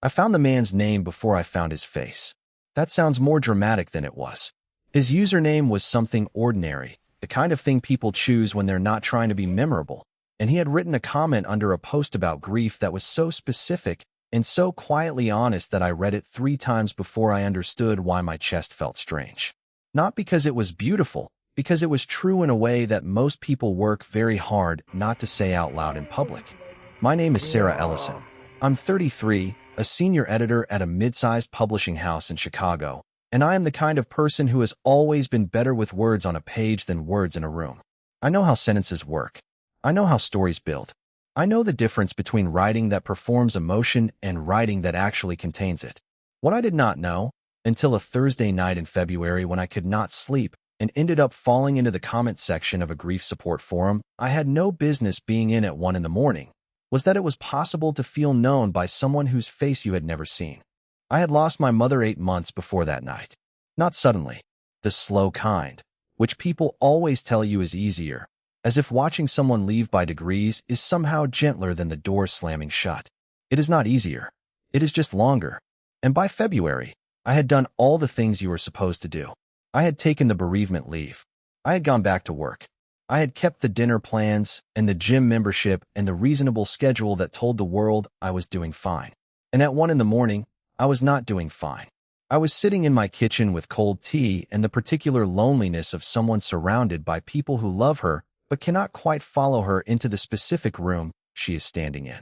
I found the man's name before I found his face. That sounds more dramatic than it was. His username was something ordinary, the kind of thing people choose when they're not trying to be memorable, and he had written a comment under a post about grief that was so specific and so quietly honest that I read it 3 times before I understood why my chest felt strange. Not because it was beautiful, because it was true in a way that most people work very hard not to say out loud in public. My name is Sarah Ellison. I'm 33, a senior editor at a mid-sized publishing house in Chicago, and I am the kind of person who has always been better with words on a page than words in a room. I know how sentences work. I know how stories build. I know the difference between writing that performs emotion and writing that actually contains it. What I did not know, until a Thursday night in February when I could not sleep and ended up falling into the comment section of a grief support forum I had no business being in at 1 in the morning, was that it was possible to feel known by someone whose face you had never seen. I had lost my mother 8 months before that night. Not suddenly, the slow kind, which people always tell you is easier, as if watching someone leave by degrees is somehow gentler than the door slamming shut. It is not easier. It is just longer. And by February, I had done all the things you were supposed to do. I had taken the bereavement leave. I had gone back to work. I had kept the dinner plans and the gym membership and the reasonable schedule that told the world I was doing fine. And at 1 in the morning, I was not doing fine. I was sitting in my kitchen with cold tea and the particular loneliness of someone surrounded by people who love her but cannot quite follow her into the specific room she is standing in.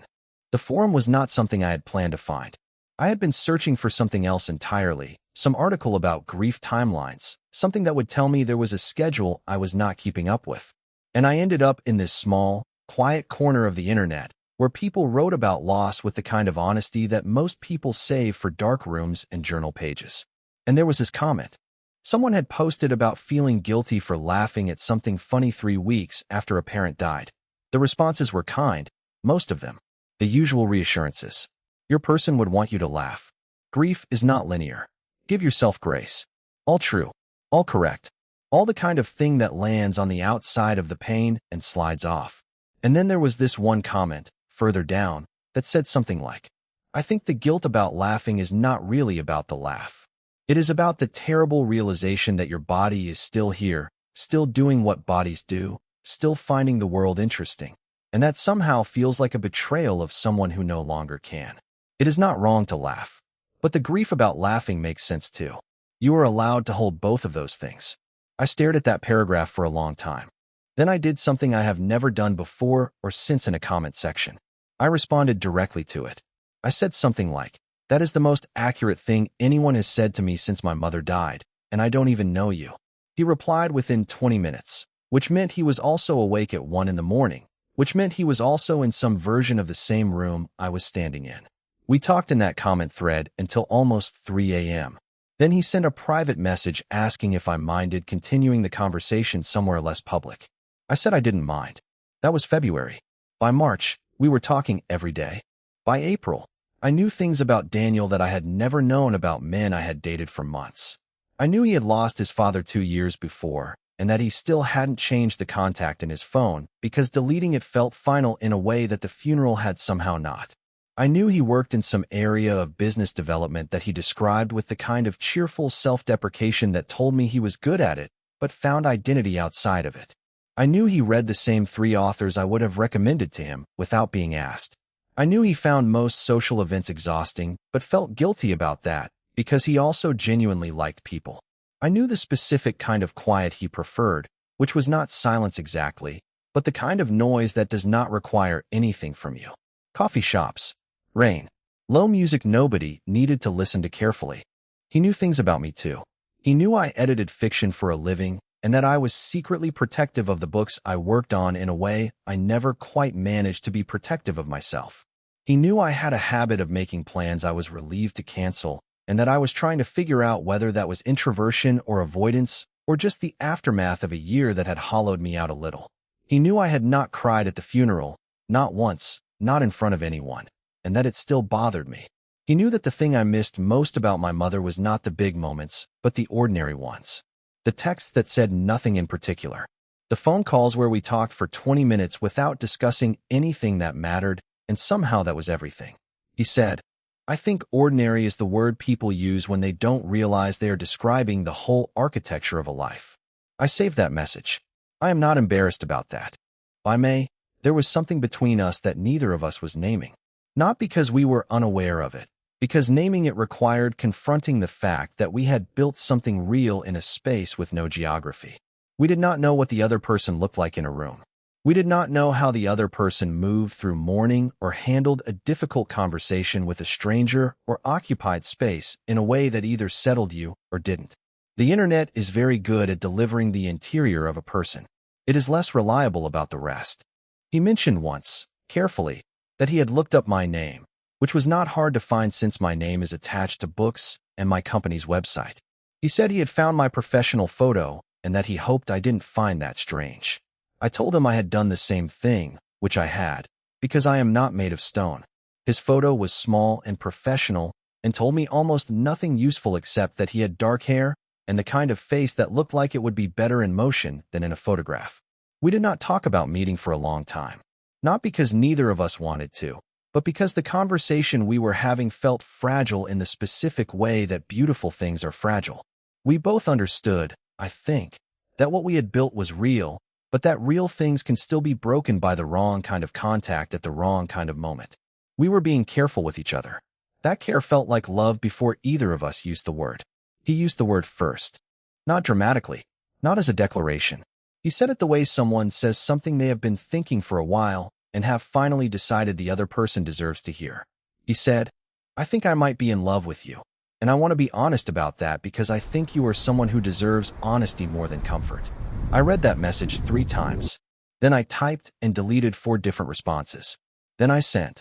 The forum was not something I had planned to find. I had been searching for something else entirely, some article about grief timelines, something that would tell me there was a schedule I was not keeping up with. And I ended up in this small, quiet corner of the internet where people wrote about loss with the kind of honesty that most people save for dark rooms and journal pages. And there was this comment. Someone had posted about feeling guilty for laughing at something funny 3 weeks after a parent died. The responses were kind, most of them. The usual reassurances. Your person would want you to laugh. Grief is not linear. Give yourself grace. All true. All correct. All the kind of thing that lands on the outside of the pain and slides off. And then there was this one comment, further down, that said something like, I think the guilt about laughing is not really about the laugh. It is about the terrible realization that your body is still here, still doing what bodies do, still finding the world interesting, and that somehow feels like a betrayal of someone who no longer can. It is not wrong to laugh, but the grief about laughing makes sense too. You are allowed to hold both of those things. I stared at that paragraph for a long time. Then I did something I have never done before or since in a comment section. I responded directly to it. I said something like, that is the most accurate thing anyone has said to me since my mother died, and I don't even know you. He replied within 20 minutes, which meant he was also awake at 1 in the morning, which meant he was also in some version of the same room I was standing in. We talked in that comment thread until almost 3 a.m. Then he sent a private message asking if I minded continuing the conversation somewhere less public. I said I didn't mind. That was February. By March, we were talking every day. By April, I knew things about Daniel that I had never known about men I had dated for months. I knew he had lost his father 2 years before, and that he still hadn't changed the contact in his phone because deleting it felt final in a way that the funeral had somehow not. I knew he worked in some area of business development that he described with the kind of cheerful self-deprecation that told me he was good at it, but found identity outside of it. I knew he read the same 3 authors I would have recommended to him without being asked. I knew he found most social events exhausting, but felt guilty about that because he also genuinely liked people. I knew the specific kind of quiet he preferred, which was not silence exactly, but the kind of noise that does not require anything from you. Coffee shops. Rain. Low music nobody needed to listen to carefully. He knew things about me too. He knew I edited fiction for a living and that I was secretly protective of the books I worked on in a way I never quite managed to be protective of myself. He knew I had a habit of making plans I was relieved to cancel and that I was trying to figure out whether that was introversion or avoidance or just the aftermath of a year that had hollowed me out a little. He knew I had not cried at the funeral, not once, not in front of anyone, and that it still bothered me. He knew that the thing I missed most about my mother was not the big moments, but the ordinary ones. The texts that said nothing in particular. The phone calls where we talked for 20 minutes without discussing anything that mattered, and somehow that was everything. He said, I think ordinary is the word people use when they don't realize they are describing the whole architecture of a life. I saved that message. I am not embarrassed about that. By May, there was something between us that neither of us was naming. Not because we were unaware of it, because naming it required confronting the fact that we had built something real in a space with no geography. We did not know what the other person looked like in a room. We did not know how the other person moved through mourning or handled a difficult conversation with a stranger or occupied space in a way that either settled you or didn't. The internet is very good at delivering the interior of a person. It is less reliable about the rest. He mentioned once, carefully, that he had looked up my name, which was not hard to find since my name is attached to books and my company's website. He said he had found my professional photo and that he hoped I didn't find that strange. I told him I had done the same thing, which I had, because I am not made of stone. His photo was small and professional and told me almost nothing useful except that he had dark hair and the kind of face that looked like it would be better in motion than in a photograph. We did not talk about meeting for a long time, not because neither of us wanted to, but because the conversation we were having felt fragile in the specific way that beautiful things are fragile. We both understood, I think, that what we had built was real, but that real things can still be broken by the wrong kind of contact at the wrong kind of moment. We were being careful with each other. That care felt like love before either of us used the word. He used the word first. Not dramatically, not as a declaration. He said it the way someone says something they have been thinking for a while and have finally decided the other person deserves to hear. He said, "I think I might be in love with you, and I want to be honest about that because I think you are someone who deserves honesty more than comfort." I read that message 3 times. Then I typed and deleted 4 different responses. Then I sent,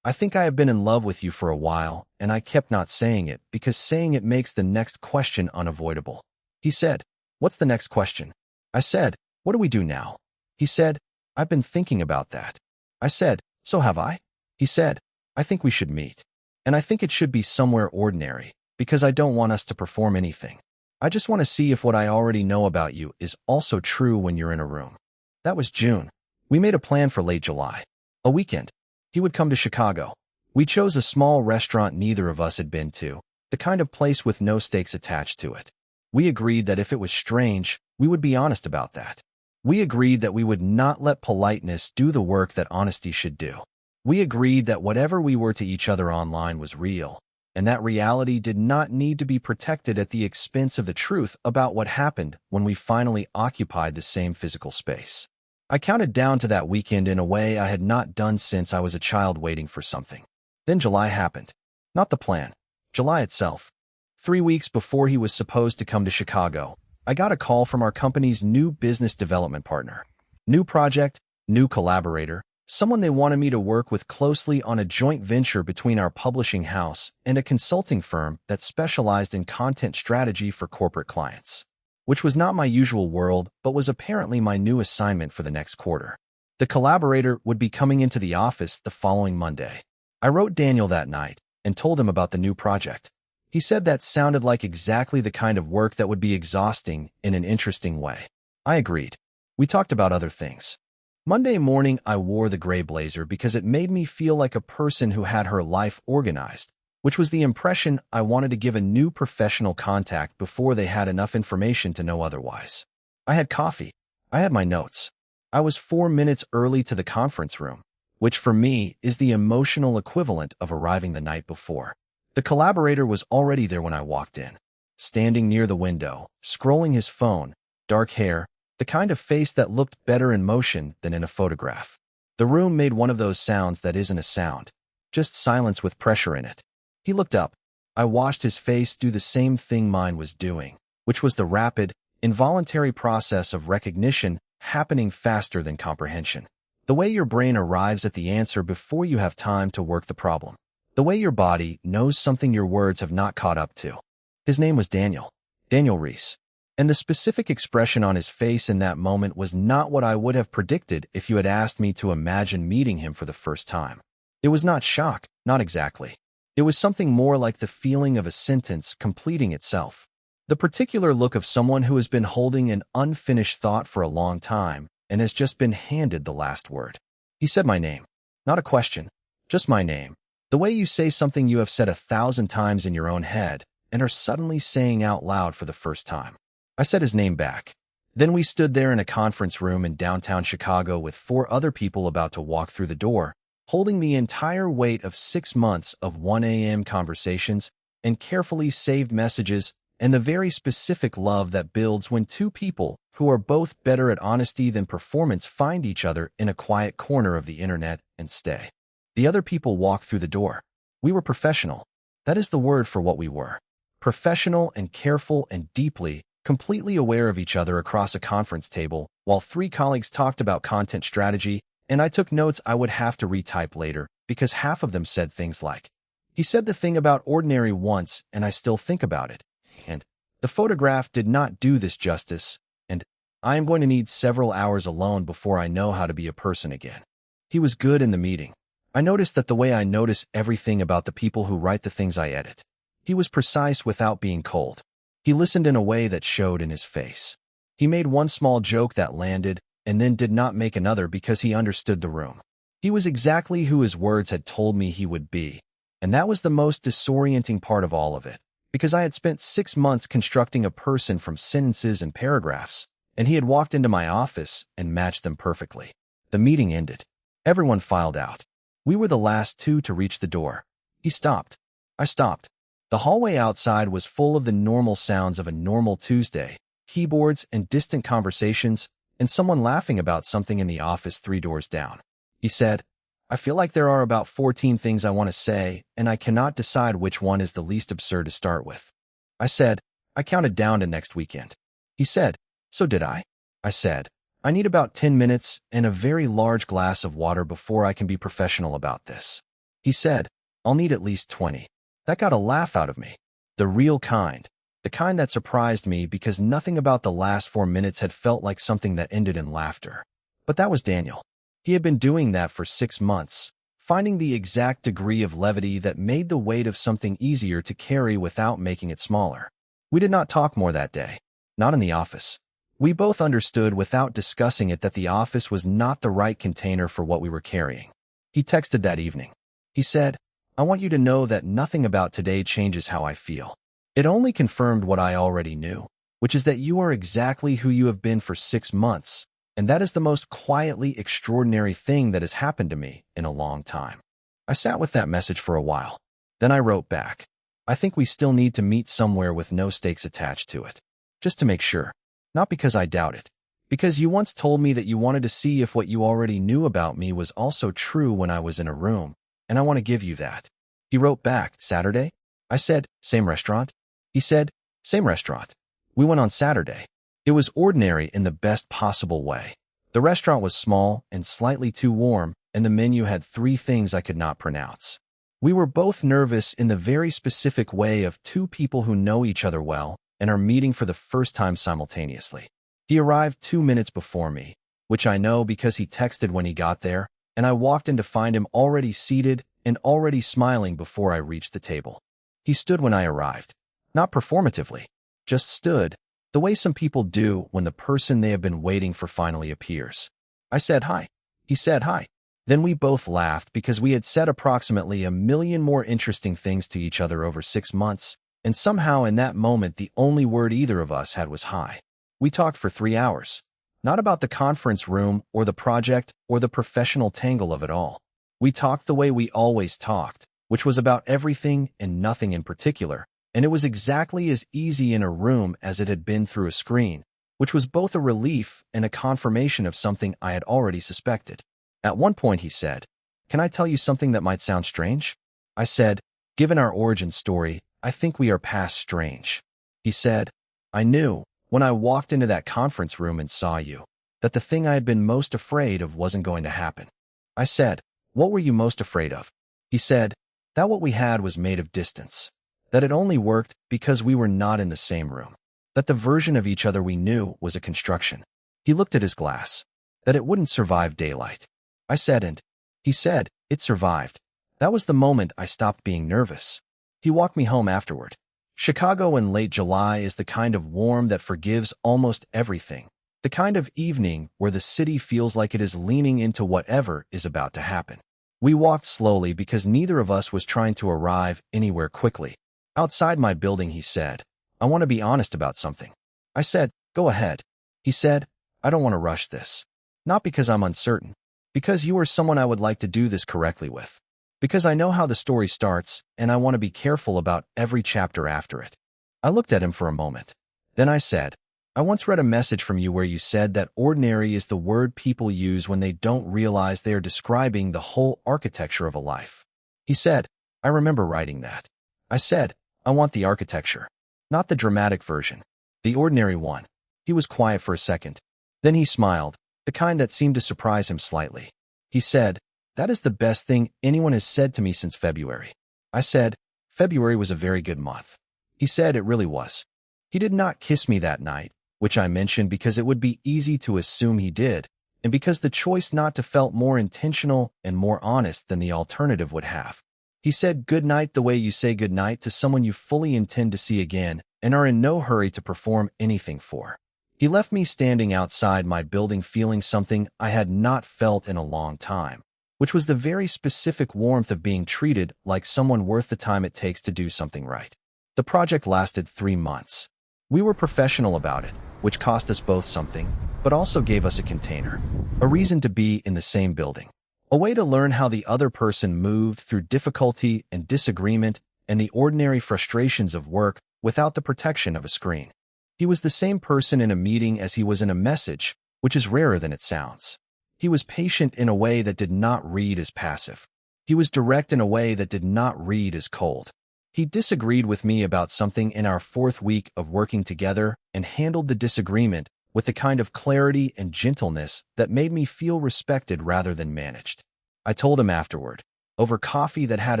"I think I have been in love with you for a while, and I kept not saying it because saying it makes the next question unavoidable." He said, "What's the next question?" I said, "What do we do now?" He said, "I've been thinking about that." I said, "So have I." He said, "I think we should meet. And I think it should be somewhere ordinary, because I don't want us to perform anything. I just want to see if what I already know about you is also true when you're in a room." That was June. We made a plan for late July. A weekend. He would come to Chicago. We chose a small restaurant neither of us had been to, the kind of place with no stakes attached to it. We agreed that if it was strange, we would be honest about that. We agreed that we would not let politeness do the work that honesty should do. We agreed that whatever we were to each other online was real, and that reality did not need to be protected at the expense of the truth about what happened when we finally occupied the same physical space. I counted down to that weekend in a way I had not done since I was a child waiting for something. Then July happened. Not the plan. July itself. 3 weeks before he was supposed to come to Chicago, I got a call from our company's new business development partner. New project, new collaborator, someone they wanted me to work with closely on a joint venture between our publishing house and a consulting firm that specialized in content strategy for corporate clients, which was not my usual world but was apparently my new assignment for the next quarter. The collaborator would be coming into the office the following Monday. I wrote Daniel that night and told him about the new project. He said that sounded like exactly the kind of work that would be exhausting in an interesting way. I agreed. We talked about other things. Monday morning, I wore the gray blazer because it made me feel like a person who had her life organized, which was the impression I wanted to give a new professional contact before they had enough information to know otherwise. I had coffee. I had my notes. I was 4 minutes early to the conference room, which for me is the emotional equivalent of arriving the night before. The collaborator was already there when I walked in, standing near the window, scrolling his phone, dark hair, the kind of face that looked better in motion than in a photograph. The room made one of those sounds that isn't a sound, just silence with pressure in it. He looked up. I watched his face do the same thing mine was doing, which was the rapid, involuntary process of recognition happening faster than comprehension. The way your brain arrives at the answer before you have time to work the problem. The way your body knows something your words have not caught up to. His name was Daniel. Daniel Reese. And the specific expression on his face in that moment was not what I would have predicted if you had asked me to imagine meeting him for the first time. It was not shock, not exactly. It was something more like the feeling of a sentence completing itself. The particular look of someone who has been holding an unfinished thought for a long time and has just been handed the last word. He said my name. Not a question, just my name. The way you say something you have said 1,000 times in your own head and are suddenly saying out loud for the first time. I said his name back. Then we stood there in a conference room in downtown Chicago with 4 other people about to walk through the door, holding the entire weight of 6 months of 1 a.m. conversations and carefully saved messages and the very specific love that builds when 2 people who are both better at honesty than performance find each other in a quiet corner of the internet and stay. The other people walked through the door. We were professional. That is the word for what we were. Professional and careful and deeply, completely aware of each other across a conference table, while 3 colleagues talked about content strategy, and I took notes I would have to retype later because half of them said things like, "He said the thing about ordinary once, and I still think about it," and "The photograph did not do this justice," and "I am going to need several hours alone before I know how to be a person again." He was good in the meeting. I noticed that the way I notice everything about the people who write the things I edit. He was precise without being cold. He listened in a way that showed in his face. He made one small joke that landed and then did not make another because he understood the room. He was exactly who his words had told me he would be, and that was the most disorienting part of all of it, because I had spent 6 months constructing a person from sentences and paragraphs, and he had walked into my office and matched them perfectly. The meeting ended. Everyone filed out. We were the last 2 to reach the door. He stopped. I stopped. The hallway outside was full of the normal sounds of a normal Tuesday, keyboards and distant conversations, and someone laughing about something in the office 3 doors down. He said, "I feel like there are about 14 things I want to say, and I cannot decide which one is the least absurd to start with." I said, "I counted down to next weekend." He said, "So did I." I said, "I need about 10 minutes and a very large glass of water before I can be professional about this." He said, "I'll need at least 20. That got a laugh out of me. The real kind. The kind that surprised me because nothing about the last 4 minutes had felt like something that ended in laughter. But that was Daniel. He had been doing that for 6 months, finding the exact degree of levity that made the weight of something easier to carry without making it smaller. We did not talk more that day. Not in the office. We both understood without discussing it that the office was not the right container for what we were carrying. He texted that evening. He said, "I want you to know that nothing about today changes how I feel. It only confirmed what I already knew, which is that you are exactly who you have been for 6 months, and that is the most quietly extraordinary thing that has happened to me in a long time." I sat with that message for a while. Then I wrote back, "I think we still need to meet somewhere with no stakes attached to it. Just to make sure. Not because I doubt it. Because you once told me that you wanted to see if what you already knew about me was also true when I was in a room, and I want to give you that." He wrote back, "Saturday?" I said, "Same restaurant?" He said, "Same restaurant." We went on Saturday. It was ordinary in the best possible way. The restaurant was small and slightly too warm, and the menu had 3 things I could not pronounce. We were both nervous in the very specific way of 2 people who know each other well and are meeting for the first time simultaneously. He arrived 2 minutes before me, which I know because he texted when he got there, and I walked in to find him already seated and already smiling before I reached the table. He stood when I arrived. Not performatively. Just stood, the way some people do when the person they have been waiting for finally appears. I said hi. He said hi. Then we both laughed because we had said approximately 1,000,000 more interesting things to each other over 6 months, and somehow in that moment the only word either of us had was hi. We talked for 3 hours. Not about the conference room or the project or the professional tangle of it all. We talked the way we always talked, which was about everything and nothing in particular, and it was exactly as easy in a room as it had been through a screen, which was both a relief and a confirmation of something I had already suspected. At one point he said, "Can I tell you something that might sound strange?" I said, "Given our origin story, I think we are past strange." He said, "I knew, when I walked into that conference room and saw you, that the thing I had been most afraid of wasn't going to happen." I said, "What were you most afraid of?" He said, "That what we had was made of distance. That it only worked because we were not in the same room. That the version of each other we knew was a construction." He looked at his glass. "That it wouldn't survive daylight." I said, and he said, "It survived." That was the moment I stopped being nervous. He walked me home afterward. Chicago in late July is the kind of warm that forgives almost everything. The kind of evening where the city feels like it is leaning into whatever is about to happen. We walked slowly because neither of us was trying to arrive anywhere quickly. Outside my building, he said, I want to be honest about something. I said, go ahead. He said, I don't want to rush this. Not because I'm uncertain. Because you are someone I would like to do this correctly with. Because I know how the story starts, and I want to be careful about every chapter after it. I looked at him for a moment. Then I said, I once read a message from you where you said that ordinary is the word people use when they don't realize they are describing the whole architecture of a life. He said, I remember writing that. I said, I want the architecture. Not the dramatic version. The ordinary one. He was quiet for a second. Then he smiled, the kind that seemed to surprise him slightly. He said, that is the best thing anyone has said to me since February. I said, February was a very good month. He said it really was. He did not kiss me that night, which I mentioned because it would be easy to assume he did, and because the choice not to felt more intentional and more honest than the alternative would have. He said good night the way you say good night to someone you fully intend to see again and are in no hurry to perform anything for. He left me standing outside my building feeling something I had not felt in a long time, which was the very specific warmth of being treated like someone worth the time it takes to do something right. The project lasted 3 months. We were professional about it, which cost us both something, but also gave us a container, a reason to be in the same building, a way to learn how the other person moved through difficulty and disagreement and the ordinary frustrations of work without the protection of a screen. He was the same person in a meeting as he was in a message, which is rarer than it sounds. He was patient in a way that did not read as passive. He was direct in a way that did not read as cold. He disagreed with me about something in our 4th week of working together and handled the disagreement with the kind of clarity and gentleness that made me feel respected rather than managed. I told him afterward, over coffee that had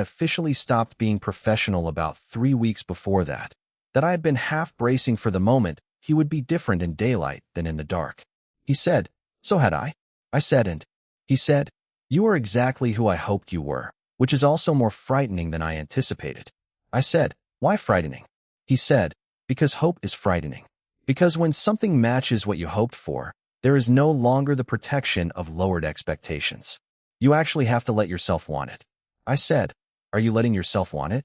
officially stopped being professional about 3 weeks before that I had been half bracing for the moment he would be different in daylight than in the dark. He said, so had I. I said, and he said, you are exactly who I hoped you were, which is also more frightening than I anticipated. I said, why frightening? He said, because hope is frightening. Because when something matches what you hoped for, there is no longer the protection of lowered expectations. You actually have to let yourself want it. I said, are you letting yourself want it?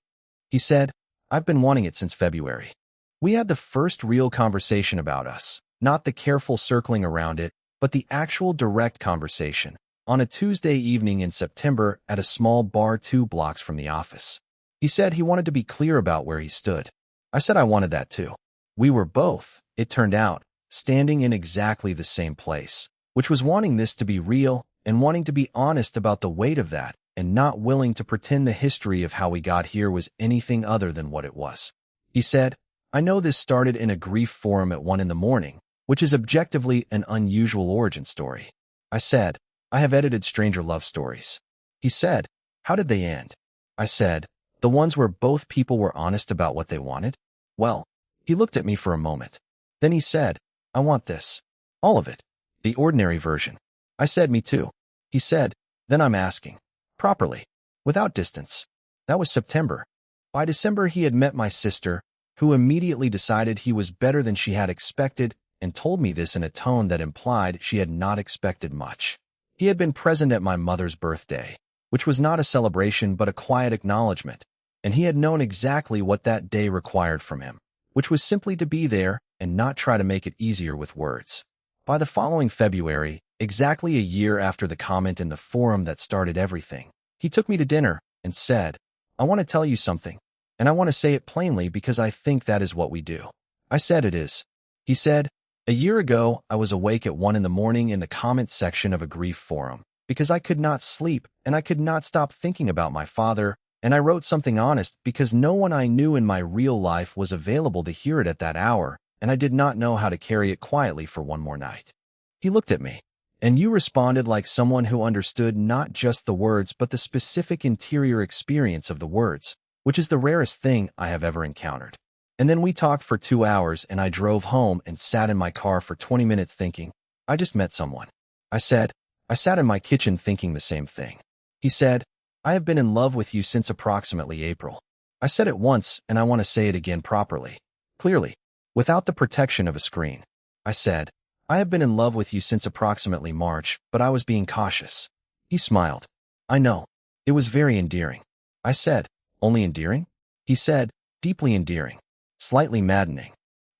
He said, I've been wanting it since February. We had the first real conversation about us, not the careful circling around it, but the actual direct conversation, on a Tuesday evening in September at a small bar 2 blocks from the office. He said he wanted to be clear about where he stood. I said I wanted that too. We were both, it turned out, standing in exactly the same place, which was wanting this to be real and wanting to be honest about the weight of that and not willing to pretend the history of how we got here was anything other than what it was. He said, I know this started in a grief forum at 1 in the morning, which is objectively an unusual origin story. I said, I have edited stranger love stories. He said, how did they end? I said, the ones where both people were honest about what they wanted? Well, he looked at me for a moment. Then he said, I want this. All of it. The ordinary version. I said, me too. He said, then I'm asking. Properly. Without distance. That was September. By December he had met my sister, who immediately decided he was better than she had expected and told me this in a tone that implied she had not expected much. He had been present at my mother's birthday, which was not a celebration but a quiet acknowledgement, and he had known exactly what that day required from him, which was simply to be there and not try to make it easier with words. By the following February, exactly a year after the comment in the forum that started everything, he took me to dinner and said, I want to tell you something, and I want to say it plainly because I think that is what we do. I said it is. He said, a year ago, I was awake at 1 in the morning in the comments section of a grief forum because I could not sleep and I could not stop thinking about my father, and I wrote something honest because no one I knew in my real life was available to hear it at that hour, and I did not know how to carry it quietly for one more night. He looked at me, and you responded like someone who understood not just the words but the specific interior experience of the words, which is the rarest thing I have ever encountered. And then we talked for 2 hours and I drove home and sat in my car for 20 minutes thinking, I just met someone. I said, I sat in my kitchen thinking the same thing. He said, I have been in love with you since approximately April. I said it once and I want to say it again properly, clearly, without the protection of a screen. I said, I have been in love with you since approximately March, but I was being cautious. He smiled. I know. It was very endearing. I said, only endearing? He said, deeply endearing, slightly maddening.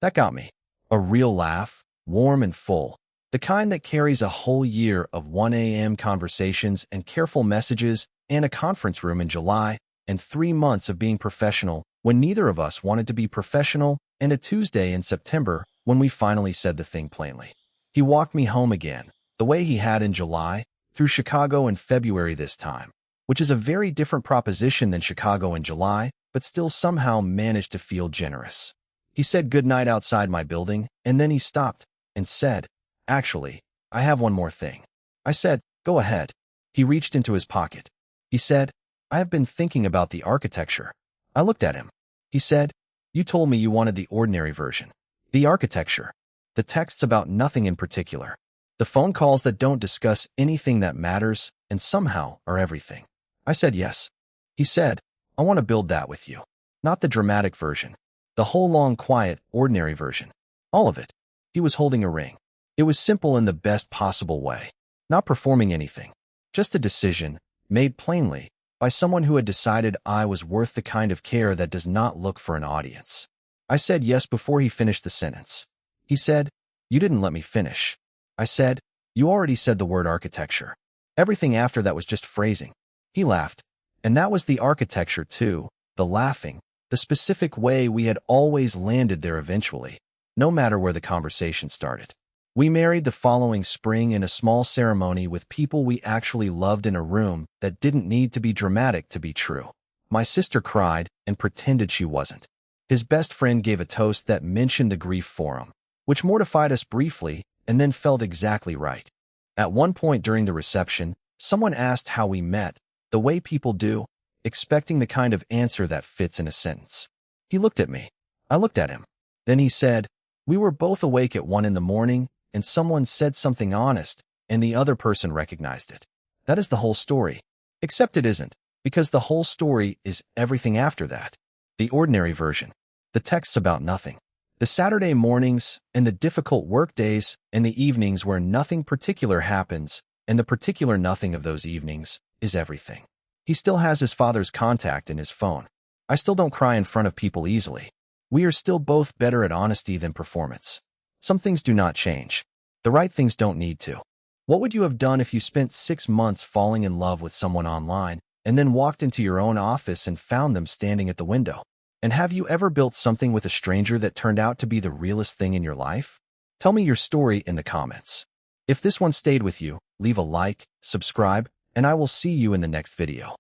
That got me. A real laugh, warm and full, the kind that carries a whole year of 1 a.m. conversations and careful messages and a conference room in July and 3 months of being professional when neither of us wanted to be professional and a Tuesday in September when we finally said the thing plainly. He walked me home again, the way he had in July, through Chicago in February this time, which is a very different proposition than Chicago in July, but still somehow managed to feel generous. He said goodnight outside my building, and then he stopped and said, "Actually, I have one more thing." I said, "Go ahead." He reached into his pocket. He said, "I have been thinking about the architecture." I looked at him. He said, "You told me you wanted the ordinary version. The architecture. The texts about nothing in particular. The phone calls that don't discuss anything that matters and somehow are everything." I said yes. He said, "I want to build that with you. Not the dramatic version. The whole long, quiet, ordinary version. All of it." He was holding a ring. It was simple in the best possible way. Not performing anything. Just a decision, made plainly, by someone who had decided I was worth the kind of care that does not look for an audience. I said yes before he finished the sentence. He said, "You didn't let me finish." I said, "You already said the word architecture. Everything after that was just phrasing." He laughed. And that was the architecture too, the laughing, the specific way we had always landed there eventually, no matter where the conversation started. We married the following spring in a small ceremony with people we actually loved in a room that didn't need to be dramatic to be true. My sister cried and pretended she wasn't. His best friend gave a toast that mentioned the grief forum, which mortified us briefly and then felt exactly right. At one point during the reception, someone asked how we met, the way people do, expecting the kind of answer that fits in a sentence. He looked at me. I looked at him. Then he said, "We were both awake at 1 a.m, and someone said something honest, and the other person recognized it." That is the whole story. Except it isn't, because the whole story is everything after that. The ordinary version. The texts about nothing. The Saturday mornings and the difficult work days and the evenings where nothing particular happens, and the particular nothing of those evenings is everything. He still has his father's contact in his phone. I still don't cry in front of people easily. We are still both better at honesty than performance. Some things do not change. The right things don't need to. What would you have done if you spent 6 months falling in love with someone online and then walked into your own office and found them standing at the window? And have you ever built something with a stranger that turned out to be the realest thing in your life? Tell me your story in the comments. If this one stayed with you, leave a like, subscribe, and I will see you in the next video.